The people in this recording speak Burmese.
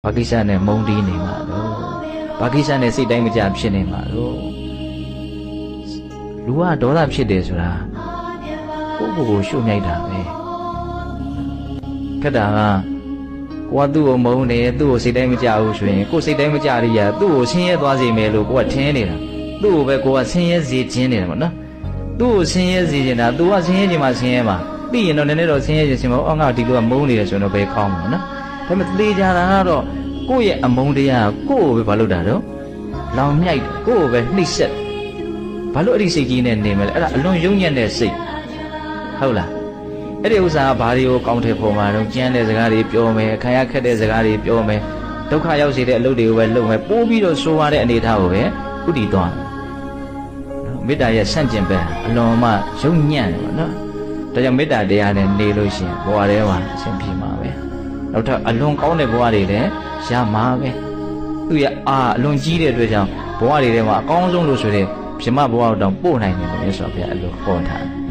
ဘာကိစ္စနဲ့မုန်းတီးနေမှာတော့ဘာကိစ္စနဲ့စိတ်တိုင်းမကြဖြစ်နေမှာတော့လူကဒေါသဖြစ်တယ်ဆိုတာကိုယ့်ကိုယ်ကိုရှုမြိုက်တာပဲခက်တာကကိုကသူ့ကိုမုန်းနေသူ့ကိုစိတ်တိုင်းမကြဘူးဆိုရင်ကိုယ်စိတ်တိုင်းမကြရရသူ့ကိုဆင်းရဲသွားစေမယ်လို့ကိုကထင်နေတာသူ့ကိုပဲကိုကဆင်းရဲစေခြင်းနေတာပေါ့နော်သူ့ကိုဆင်းရဲစေခြင်းတာသူကဆင်းရဲခြင်းမှဆင်းရဲမှာသိရင်တော့နည်းနည်းတော့ဆင်းရဲခြင်းမှာငါဒီလိုကမုန်းနေတယ်ဆိုတော့ပဲကောင်းမှာနော်ဒါပေမဲ့သေချာတာကတော့ကိုယ့်ရဲ့အမုန်းတရားကိုယ့်ကိုပဲဘာလုပ်တာတော့လောင်မြိုက်ကိုယ့်ကိုပဲနှိပ်စက်ဘာလို့အဲ့ဒီစိတ်ကြီးနဲ့နေမလဲအဲ့ဒါအလွန်ယုံညံ့တဲ့စိတ်ဟုတ်လားအဲ့ဒီဥစ္စာကဘာတွေကိုကောင်းတယ်ပုံမှာတော့ကျမ်းတဲ့စကားတွေပြောမယ်ခံရခက်တဲ့စကားတွေပြောမယ်ဒုက္ခရောက်စေတဲ့အလုပ်တွေကိုပဲလုပ်မယ်ပိုးပြီးတော့ဆိုးရတဲ့အနေအထားကိုပဲဥတည်သွားမေတ္တာရဲ့ဆန့်ကျင်ဘက်အလွန်မှယုံညံ့တယ်ပေါ့နော်ဒါကြောင့်မေတ္တာတရားနဲ့နေလို့ရှိရင်ဘဝထဲမှာအဆင်ပြေမှာပဲနောက်ထပ်အလွန်ကောင်းတဲ့ဘဝတွေလည်းရမှာပဲသူရဲ့အလွန်ကြီးတဲ့အတွက်ကြောင့်ဘဝတွေထဲမှာအကောင်းဆုံးလို့ဆိုတဲ့ပြမဘဝတောင်ပို့နိုင်တယ်လို့ဆိုတော့ဗျာအဲ့လိုဟောထားတယ်